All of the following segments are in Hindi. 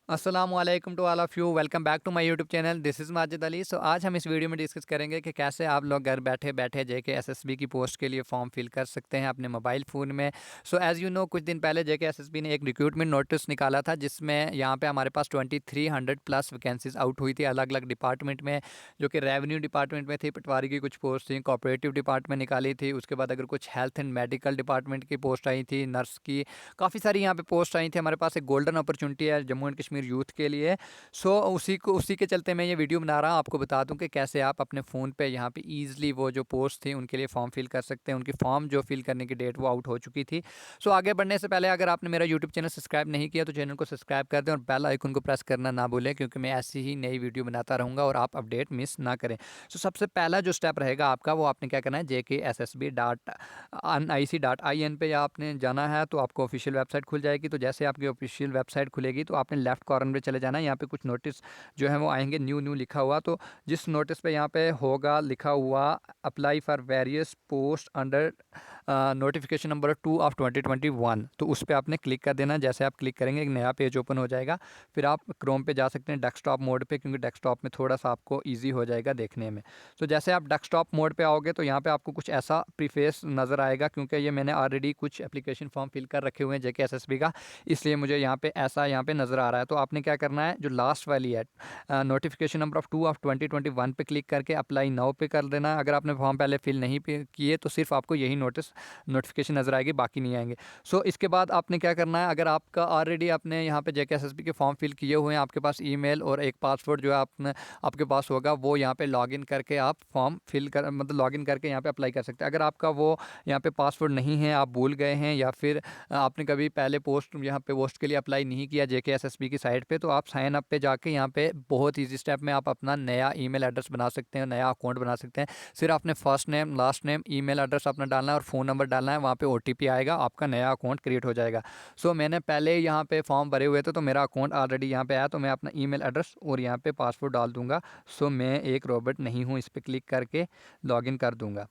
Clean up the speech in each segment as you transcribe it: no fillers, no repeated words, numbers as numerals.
अस्सलामुअलैकुम to all of you. Welcome back to my YouTube channel. This is Majid Ali. So आज हम इस वीडियो में डिस्कस करेंगे कि कैसे आप लोग घर बैठे बैठे जेके एसएसबी की पोस्ट के लिए फॉर्म फिल कर सकते हैं अपने मोबाइल फ़ोन में। सो एज़ यू नो, कुछ दिन पहले जेके एसएसबी ने एक रिक्रूटमेंट नोटिस निकाला था जिसमें यहाँ पे हमारे पास 2300 प्लस वैकेंसीज आउट हुई थी अलग अलग डिपार्टमेंट में, जो कि रेवेन्यू डिपार्टमेंट में थी, पटवारी की कुछ पोस्ट थी, कोऑपरेटिव डिपार्टमेंट निकाली थी, उसके बाद अगर कुछ हेल्थ एंड मेडिकल डिपार्टमेंट की पोस्ट आई थी, नर्स की, काफ़ी सारी यहाँ पे पोस्ट आई थी। हमारे पास एक गोल्डन अपॉर्चुनिटी है जम्मू एंड कश्मीर यूथ के लिए। सो उसी के चलते मैं ये वीडियो बना रहा हूँ, आपको बता दूं कि कैसे आप अपने फ़ोन पे यहाँ पे ईजिली वो जो पोस्ट थी उनके लिए फॉर्म फिल कर सकते हैं। उनकी फॉर्म जो फिल करने की डेट वो आउट हो चुकी थी। सो आगे बढ़ने से पहले अगर आपने मेरा यूट्यूब चैनल सब्सक्राइब नहीं किया तो चैनल को सब्सक्राइब कर दें और बेल आइकन को प्रेस करना ना भूलें, क्योंकि मैं ऐसी ही नई वीडियो बनाता रहूँगा और आप अपडेट मिस ना करें। सो सबसे पहला जो स्टेप रहेगा आपका, वो आपने क्या करना है, JKSSB.NIC.IN पे आपने जाना है तो आपको ऑफिशियल वेबसाइट खुल जाएगी। तो जैसे आपकी ऑफिशियल वेबसाइट खुलेगी तो आपने लेफ्ट कॉर्नर पे चले जाना है। यहाँ पे कुछ नोटिस जो है वो आएंगे, न्यू न्यू लिखा हुआ। तो जिस नोटिस पे यहाँ पे होगा लिखा हुआ apply for various post under notification number 2 of 2021, तो उस पर आपने क्लिक कर देना। जैसे आप क्लिक करेंगे एक नया पेज ओपन हो जाएगा। फिर आप क्रोम पे जा सकते हैं डेस्कटॉप मोड पे, क्योंकि डेस्कटॉप में थोड़ा सा आपको ईजी हो जाएगा देखने में। तो जैसे आप डेस्कटॉप मोड पे आओगे तो यहाँ पे आपको कुछ ऐसा प्रीफेस नज़र आएगा, क्योंकि ये मैंने ऑलरेडी कुछ एप्लीकेशन फॉर्म फिल कर रखे हुए हैं जेके एसएसबी का, इसलिए मुझे यहाँ पे ऐसा यहाँ पे नज़र आ रहा है। तो आपने क्या करना है, जो लास्ट वाली है नोटिफिकेशन नंबर ऑफ 2 ऑफ 2021 पे क्लिक करके अप्लाई नाउ पे कर देना है। अगर आपने फॉर्म पहले फिल नहीं किए तो सिर्फ आपको यही नोटिफिकेशन नज़र आएगी, बाकी नहीं आएंगे। सो इसके बाद आपने क्या करना है, अगर आपका ऑलरेडी आपने यहाँ पे जेके एसएसबी के फॉर्म फिल किए हुए हैं, आपके पास ईमेल और एक पासवर्ड जो है आपने आपके पास होगा, वो यहाँ पे लॉगिन करके आप फॉर्म फिल कर मतलब लॉगिन करके यहाँ पे अप्लाई कर सकते हैं। अगर आपका वो यहाँ पे पासवर्ड नहीं है, आप भूल गए हैं, या फिर आपने कभी पहले पोस्ट यहाँ पे पोस्ट के लिए अप्लाई नहीं किया जेके एसएसबी की साइट पे, तो आप साइन अप पे जाके यहाँ पे बहुत ईजी स्टेप में आप अपना नया ईमेल एड्रेस बना सकते हैं, नया अकाउंट बना सकते हैं। सिर्फ आपने first name, last name, email address अपना डालना है और फ़ोन नंबर डालना है। वहाँ पे ओटीपी आएगा, आपका नया अकाउंट क्रिएट हो जाएगा। सो मैंने पहले यहाँ पे फॉर्म भरे हुए थे तो मेरा अकाउंट ऑलरेडी यहाँ पे आया, तो मैं अपना ईमेल एड्रेस और यहाँ पे पासवर्ड डाल दूंगा। सो मैं एक रॉबर्ट नहीं हूँ, इस पर क्लिक करके लॉगिन कर दूंगा।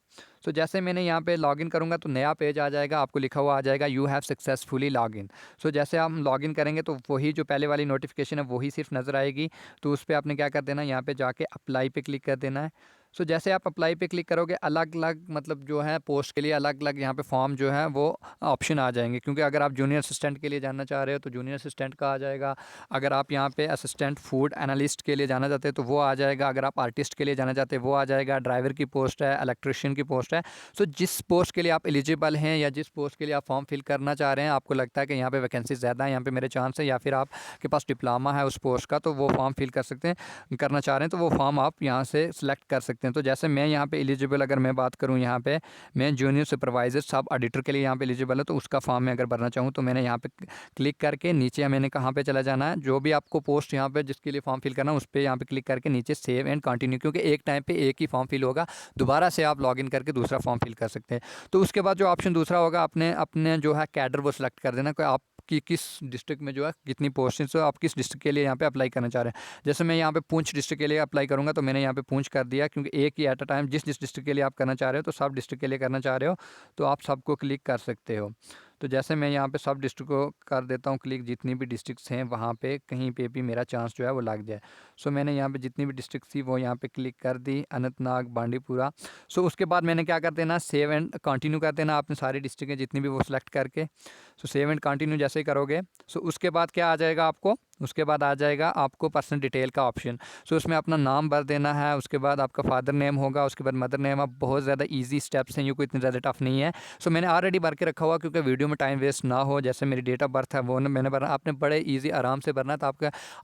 सो जैसे मैंने यहाँ पे लॉगिन करूँगा तो नया पेज आ जाएगा, आपको लिखा हुआ आ जाएगा यू हैव सक्सेसफुली लॉगिन। सो जैसे हम लॉगिन करेंगे तो वही जो पहले वाली नोटिफिकेशन है वही सिर्फ नज़र आएगी। तो उस पर आपने क्या कर देना है, यहाँ पे जाके अप्लाई पे क्लिक कर देना है। सो जैसे आप अप्लाई पे क्लिक करोगे, अलग अलग मतलब जो है पोस्ट के लिए अलग अलग यहाँ पे फॉर्म जो है वो ऑप्शन आ जाएंगे, क्योंकि अगर आप जूनियर असिस्टेंट के लिए जानना चाह रहे हो तो जूनियर असिस्टेंट का आ जाएगा। अगर आप यहाँ पे असिस्टेंट फूड एनालिस्ट के लिए जाना चाहते हैं तो वो आ जाएगा। अगर आप आर्टिस्ट के लिए जाना चाहते हैं वो आ जाएगा। ड्राइवर की पोस्ट है, इलेक्ट्रिशियन की पोस्ट है। सो जिस पोस्ट के लिए आप एलिजिबल हैं या जिस पोस्ट के लिए आप फॉर्म फिल करना चाह रहे हैं, आपको लगता है कि यहाँ पे वैकेंसी ज़्यादा है, यहाँ पे मेरे चांस है, या फिर आपके पास डिप्लोमा है उस पोस्ट का, तो वो फॉर्म फिल कर सकते हैं, करना चाह रहे हैं तो वो फॉर्म आप यहाँ से सिलेक्ट कर सकते हैं। तो जैसे मैं यहाँ पे एलिजिबल, अगर मैं बात करूँ यहाँ पे, मैं जूनियर सुपरवाइजर सब ऑडिटर के लिए यहाँ पे एलिजिबल है, तो उसका फॉर्म मैं अगर भरना चाहूँ तो मैंने यहाँ पे क्लिक करके नीचे मैंने कहाँ पे चला जाना है, जो भी आपको पोस्ट यहाँ पे जिसके लिए फॉर्म फिल करना है उस पर यहाँ पे क्लिक करके नीचे सेव एंड कंटिन्यू, क्योंकि एक टाइम पे एक ही फॉर्म फिल होगा, दोबारा से आप लॉगिन करके दूसरा फॉर्म फिल कर सकते हैं। तो उसके बाद जो ऑप्शन दूसरा होगा, अपने अपने जो है कैडर वो सिलेक्ट कर देना कि आपकी किस डिस्ट्रिक्ट में जो है कितनी पोस्टें हो, आप किस डिस्ट्रिक्ट के लिए यहाँ पे अप्लाई करना चाह रहे हैं। जैसे मैं यहाँ पे पुंछ डिस्ट्रिक्ट के लिए अप्लाई करूँगा तो मैंने यहाँ पे पुंछ कर दिया, क्योंकि एक ही एट अ टाइम जिस जिस डिस्ट्रिक्ट के लिए आप करना चाह रहे हो, तो सब डिस्ट्रिक्ट के लिए करना चाह रहे हो तो आप सबको क्लिक कर सकते हो। तो जैसे मैं यहाँ पे सब डिस्ट्रिक्ट को कर देता हूँ क्लिक, जितनी भी डिस्ट्रिक्ट्स हैं वहाँ पे कहीं पे भी मेरा चांस जो है वो लग जाए। सो मैंने यहाँ पे जितनी भी डिस्ट्रिक्ट थी वो यहाँ पे क्लिक कर दी, अनंतनाग, बांडीपुरा। सो उसके बाद मैंने क्या कर देना, सेव एंड कंटिन्यू कर देना आपने सारी डिस्ट्रिक्टें जितनी भी वो सिलेक्ट करके। सो सेव एंड कंटिन्यू जैसे ही करोगे, सो उसके बाद क्या आ जाएगा आपको, उसके बाद आ जाएगा आपको पर्सनल डिटेल का ऑप्शन। सो उसमें अपना नाम भर देना है, उसके बाद आपका फादर नेम होगा, उसके बाद मदर नेम। अब बहुत ज़्यादा इजी स्टेप्स हैं, ये कोई इतने ज़्यादा टफ नहीं है। सो मैंने ऑलरेडी भर के रखा हुआ, क्योंकि वीडियो में टाइम वेस्ट ना हो। जैसे मेरी डेट ऑफ बर्थ है वो मैंने भरना, आपने बड़े ईजी आराम से भरना था,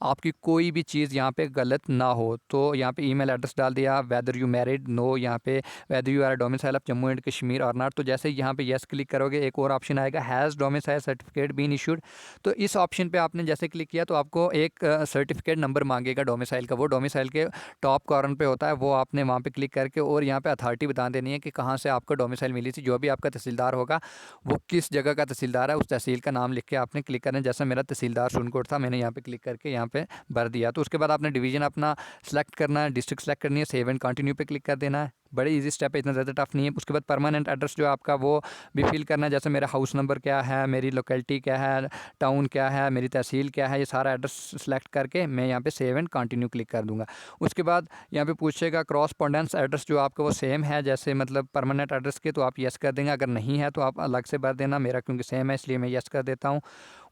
आपकी कोई भी चीज़ यहाँ पे गलत ना हो। तो यहाँ पे ईमेल एड्रेस डाल दिया, वेदर यू मैरिड, नो, यहाँ पे whether you are domicile of Jammu and Kashmir और नॉट। तो जैसे यहाँ पे येस क्लिक करोगे, एक और ऑप्शन आएगा, has domicile certificate been issued. तो इस ऑप्शन पे आपने जैसे क्लिक किया तो आपको एक सर्टिफिकेट नंबर मांगेगा डोमिसाइल का, वो डोमिसाइल के टॉप कॉर्नर पे होता है, वो आपने वहाँ पे क्लिक करके और यहाँ पे अथॉरिटी बता देनी है कि कहाँ से आपको डोमिसाइल मिली थी। जो भी आपका तहसीलदार होगा वो किस जगह का तहसीलदार है, उस तहसील का नाम लिख के आपने क्लिक करना है। जैसा मेरा तहसीलदार सुनकोट था, मैंने यहाँ पे क्लिक करके यहाँ पे भर दिया। तो उसके बाद आपने डिवीज़न अपना सेलेक्ट करना है, डिस्ट्रिक्ट सेलेक्ट करनी है, सेव एंड कंटिन्यू पे क्लिक कर देना है। बड़ी इजी स्टेप है, इतना ज़्यादा टफ नहीं है। उसके बाद परमानेंट एड्रेस जो है आपका वो भी फिल करना है, जैसे मेरा हाउस नंबर क्या है, मेरी लोकेलिटी क्या है, टाउन क्या है, मेरी तहसील क्या है, ये सारा एड्रेस सेलेक्ट करके मैं यहाँ पे सेव एंड कंटिन्यू क्लिक कर दूँगा। उसके बाद यहाँ पे पूछेगा क्रॉसपोंडेंस एड्रेस जो आपका वो सेम है जैसे मतलब परमानेंट एड्रेस के, तो आप येस कर देंगे। अगर नहीं है तो आप अलग से भर देना, मेरा क्योंकि सेम है इसलिए मैं येस कर देता हूँ।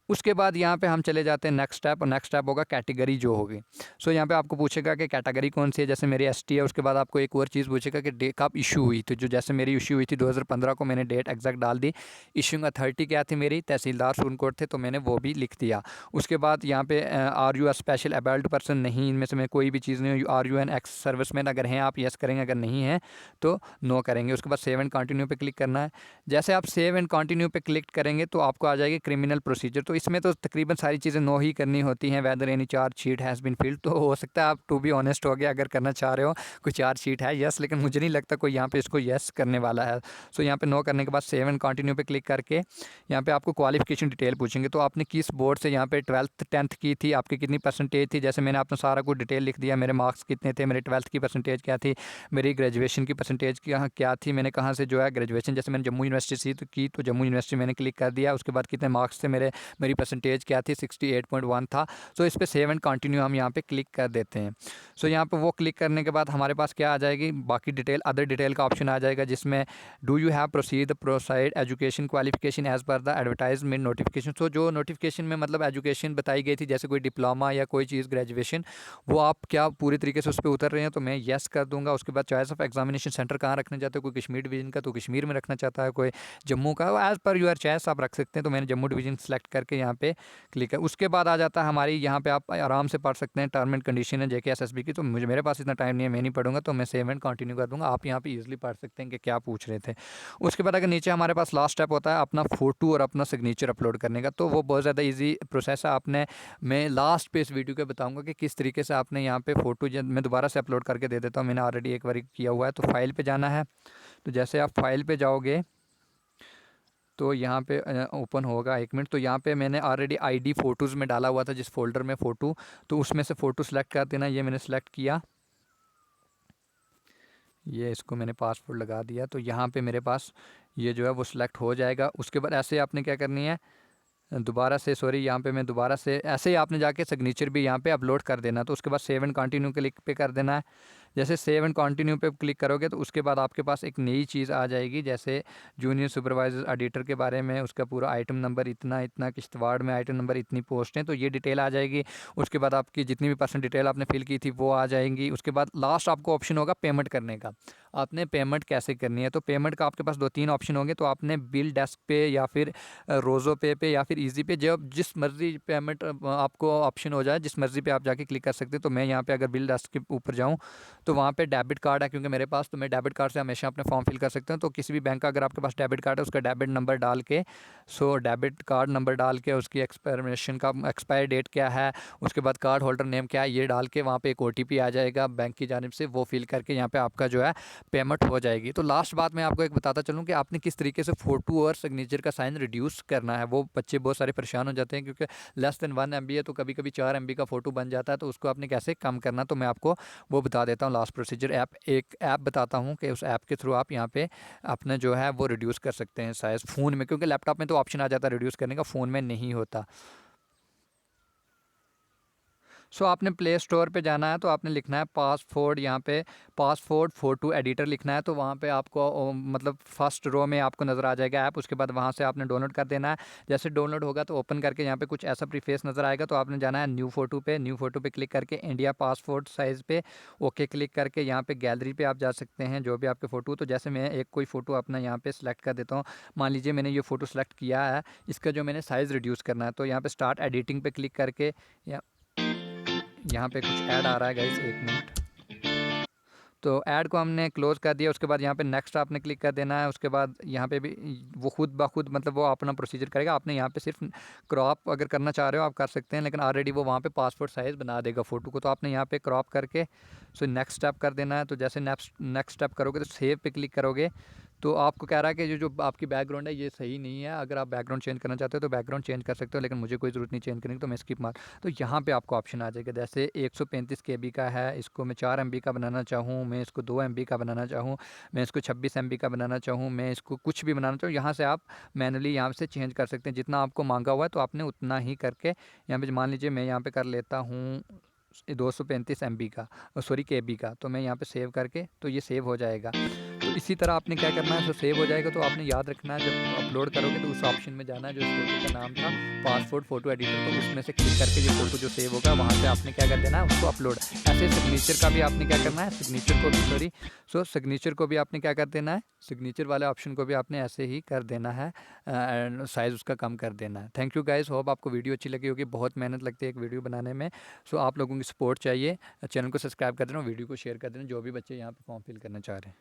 उसके बाद यहाँ पे हम चले जाते हैं नेक्स्ट स्टेप, और नेक्स्ट स्टेप होगा कैटेगरी जो होगी। सो यहाँ पे आपको पूछेगा कि कैटेगरी कौन सी है, जैसे मेरी एसटी है। उसके बाद आपको एक और चीज़ पूछेगा कि डेट कब इशू हुई, तो जो जैसे मेरी इशू हुई थी 2015 को, मैंने डेट एग्जैक्ट डाल दी। इशूइंग अथॉरिटी क्या थी मेरी, तहसीलदार सुरनकोट थे, तो मैंने वो भी लिख दिया। उसके बाद यहाँ पे are you a special abled person, नहीं, इनमें से मैं कोई भी चीज़ नहीं। Are you an ex serviceman, अगर हैं आप यस करेंगे, अगर नहीं है तो नो करेंगे। उसके बाद सेव एंड कंटिन्यू पे क्लिक करना है। जैसे आप सेव एंड कंटिन्यू पे क्लिक करेंगे तो आपको आ जाएगी क्रिमिनल प्रोसीजर। तो इसमें तो तकरीबन सारी चीज़ें नो ही करनी होती हैं, whether any charge sheet has been filed. तो हो सकता है आप टू बी ऑनेस्ट हो गया अगर करना चाह रहे हो कोई चार्ज शीट है यस, लेकिन मुझे नहीं लगता कोई यहाँ पे इसको यस करने वाला है। सो यहाँ पे नो करने के बाद सेव एंड कंटिन्यू पे क्लिक करके यहाँ पे आपको क्वालिफिकेशन डिटेल पूछेंगे। तो आपने किस बोर्ड से यहाँ पे 12th 10th की थी, आपकी कितनी परसेंटेज थी, जैसे मैंने अपना सारा कुछ डिटेल लिख दिया। मेरे मार्क्स कितने थे, मेरे 12th की परसेंटेज क्या थी, मेरी ग्रेजुएशन की परसेंटेज क्या थी, मैंने कहाँ से जो है ग्रेजुएशन, जैसे मैंने जम्मू यूनिवर्सिटी से तो जम्मू यूनिवर्सिटी मैंने क्लिक कर दिया। उसके बाद कितने मार्क्स थे मेरी परसेंटेज क्या थी, 68.1 था। सो इस पर सेव एंड कंटिन्यू हम यहाँ पे क्लिक कर देते हैं। सो यहाँ पे वो क्लिक करने के बाद हमारे पास क्या आ जाएगी, बाकी डिटेल, अदर डिटेल का ऑप्शन आ जाएगा, जिसमें do you have prescribed education qualification as per the advertisement notification. So जो नोटिफिकेशन में मतलब एजुकेशन बताई गई थी, जैसे कोई डिप्लोमा या कोई चीज़ ग्रेजुएशन, वो आप क्या पूरी तरीके से उस पर उतर रहे हैं, तो मैं येस कर दूंगा। उसके बाद चॉइस ऑफ एग्जामिनेशन सेंटर कहाँ रखना चाहते हो, कोई कश्मीर डिवीजन का तो कश्मीर में रखना चाहता है, कोई जम्मू का, एज़ पर यूर चॉइस आप रख सकते हैं। तो मैंने जम्मू डिवीजन सेलेक्ट करके यहाँ पे क्लिक है। उसके बाद आ जाता है हमारी, यहाँ पे आप आराम से पढ़ सकते हैं, टर्म एंड कंडीशन है JKSSB की। तो मेरे पास इतना टाइम नहीं है, मैं नहीं पढ़ूंगा, तो मैं सेव एंड कंटिन्यू कर दूंगा। आप यहाँ पे इजीली पढ़ सकते हैं कि क्या पूछ रहे थे। उसके बाद अगर नीचे हमारे पास लास्ट स्टेप होता है अपना फ़ोटो और अपना सिग्नेचर अपलोड करने का, तो वो बहुत ज़्यादा ईजी प्रोसेस है। आपने, मैं लास्ट पे इस वीडियो के बताऊँगा कि किस तरीके से आपने यहाँ पे फ़ोटो, मैं दोबारा से अपलोड करके दे देता हूँ, मैंने ऑलरेडी एक बार किया हुआ है। तो फाइल पे जाना है, तो जैसे आप फाइल पे जाओगे तो यहाँ पे ओपन होगा, 1 मिनट। तो यहाँ पे मैंने ऑलरेडी आईडी फ़ोटोज़ में डाला हुआ था, जिस फोल्डर में फ़ोटो, तो उसमें से फ़ोटो सेलेक्ट कर देना। ये मैंने सेलेक्ट किया, ये इसको मैंने पासवर्ड लगा दिया, तो यहाँ पे मेरे पास ये जो है वो सिलेक्ट हो जाएगा। उसके बाद ऐसे आपने क्या करनी है, दोबारा से, सॉरी, यहाँ पे मैं दोबारा से, ऐसे ही आपने जाके सिग्नेचर भी यहाँ पे अपलोड कर देना। तो उसके बाद सेव एंड कंटिन्यू क्लिक पे कर देना है। जैसे सेव एंड कंटिन्यू पे क्लिक करोगे तो उसके बाद आपके पास एक नई चीज़ आ जाएगी, जैसे जूनियर सुपरवाइजर एडिटर के बारे में, उसका पूरा आइटम नंबर इतना इतना, किश्तवाड़ में आइटम नंबर इतनी पोस्ट हैं, तो ये डिटेल आ जाएगी। उसके बाद आपकी जितनी भी पर्सनल डिटेल आपने फिल की थी वो आ जाएंगी। उसके बाद लास्ट आपको ऑप्शन होगा पेमेंट करने का, आपने पेमेंट कैसे करनी है। तो पेमेंट का आपके पास 2-3 ऑप्शन होंगे। तो आपने बिल डेस्क पे या फिर रोज़ो पे या फिर ईजी पे, जब जिस मर्ज़ी पेमेंट आपको ऑप्शन हो जाए, जिस मर्ज़ी पे आप जाके क्लिक कर सकते हैं। तो मैं यहाँ पे अगर बिल डेस्क के ऊपर जाऊँ तो वहाँ पे डेबिट कार्ड है क्योंकि मेरे पास, तो मैं डेबिट कार्ड से हमेशा अपने फॉर्म फिल कर सकता हूँ। तो किसी भी बैंक का अगर आपके पास डेबिट कार्ड है, उसका डेबिट नंबर डाल के, सो डेबिट कार्ड नंबर डाल के, उसकी एक्सपायरेशन का एक्सपायर डेट क्या है, उसके बाद कार्ड होल्डर नेम क्या है, ये डाल के वहाँ पे एक OTP आ जाएगा बैंक की जानिब से, वो फिल करके यहाँ पे आपका जो है पेमेंट हो जाएगी। तो लास्ट बात मैं आपको एक बताता चलूँ कि आपने किस तरीके से फ़ोटो और सिग्नेचर का साइन रिड्यूस करना है। वो बच्चे बहुत सारे परेशान हो जाते हैं क्योंकि लेस देन 1 MB है, तो कभी कभी 4 MB का फ़ोटो बन जाता है। तो उसको आपने कैसे कम करना, तो मैं आपको वो बता देता हूँ। लास्ट प्रोसीजर एक ऐप बताता हूँ कि उस ऐप के थ्रू आप यहाँ पे अपना जो है वो रिड्यूस कर सकते हैं साइज़ फ़ोन में, क्योंकि लैपटॉप में तो ऑप्शन आ जाता है रिड्यूस करने का, फ़ोन में नहीं होता। सो आपने प्ले स्टोर पे जाना है, तो आपने लिखना है पासपोर्ट, यहाँ पे पासपोर्ट फ़ोटो एडिटर लिखना है। तो वहाँ पे आपको मतलब फर्स्ट रो में आपको नज़र आ जाएगा ऐप। उसके बाद वहाँ से आपने डाउनलोड कर देना है। जैसे डाउनलोड होगा तो ओपन करके यहाँ पे कुछ ऐसा प्रीफेस नज़र आएगा। तो आपने जाना है न्यू फ़ोटो पे क्लिक करके इंडिया पासपोर्ट साइज़ पे ओके क्लिक करके यहाँ पे गैलरी पे आप जा सकते हैं, जो भी आपके फ़ोटो। तो जैसे मैं एक कोई फ़ोटो अपना यहाँ पे सेलेक्ट कर देता हूँ। मान लीजिए मैंने ये फ़ोटो सेलेक्ट किया है, इसका जो मैंने साइज़ रिड्यूस करना है, तो यहाँ पे स्टार्ट एडिटिंग पे क्लिक करके, या यहाँ पे कुछ ऐड आ रहा है गाइस, 1 मिनट। तो ऐड को हमने क्लोज़ कर दिया। उसके बाद यहाँ पे नेक्स्ट आपने क्लिक कर देना है। उसके बाद यहाँ पे भी वो खुद ब खुद मतलब वो अपना प्रोसीजर करेगा। आपने यहाँ पे सिर्फ क्रॉप अगर करना चाह रहे हो आप कर सकते हैं, लेकिन ऑलरेडी वो वहाँ पे पासपोर्ट साइज़ बना देगा फ़ोटो को। तो आपने यहाँ पे क्रॉप करके सो नेक्स्ट स्टेप कर देना है। तो जैसे नेक्स्ट स्टेप करोगे तो सेव पे क्लिक करोगे, तो आपको कह रहा है कि जो आपकी बैकग्राउंड है ये सही नहीं है, अगर आप बैकग्राउंड चेंज करना चाहते हो तो बैकग्राउंड चेंज कर सकते हो, लेकिन मुझे कोई ज़रूरत नहीं चेंज करने की, तो मैं स्किप मार। तो यहाँ पे आपको ऑप्शन आ जाएगा, जैसे 135 KB का है, इसको मैं 4 MB का बनाना चाहूँ, मैं इसको 2 MB का बनाना चाहूँ, मैं इसको 26 MB का बनाना चाहूँ, मैं इसको कुछ भी बनाना चाहूँ, यहाँ से आप मैनुअली यहाँ से चेंज कर सकते हैं। जितना आपको मांगा हुआ है तो आपने उतना ही करके यहाँ पे मान लीजिए मैं यहाँ पे कर लेता हूँ 235 MB का, सॉरी KB का, तो मैं यहाँ पे सेव करके तो ये सेव हो जाएगा। तो इसी तरह आपने क्या करना है, तो सेव हो जाएगा तो आपने याद रखना है जब अपलोड करोगे तो उस ऑप्शन में जाना है जो इस फोटो का नाम था पासपोर्ट फ़ोटो एडिटर, तो उसमें से क्लिक करके ये फ़ोटो जो सेव होगा वहाँ से आपने क्या कर देना है उसको अपलोड। ऐसे सिग्नेचर का भी आपने क्या करना है, सिग्नेचर को भी सिग्नेचर को भी आपने क्या कर देना है, सिग्नेचर वाले ऑप्शन को भी आपने ऐसे ही कर देना है, साइज़ उसका कम कर देना है। थैंक यू गाइस, होप आपको वीडियो अच्छी लगी होगी। बहुत मेहनत लगती है एक वीडियो बनाने में, सो आप लोगों की सपोर्ट चाहिए। चैनल को सब्सक्राइब कर देना, वीडियो को शेयर कर देना जो भी बच्चे यहाँ पे फॉर्म फिल करना चाह रहे हैं।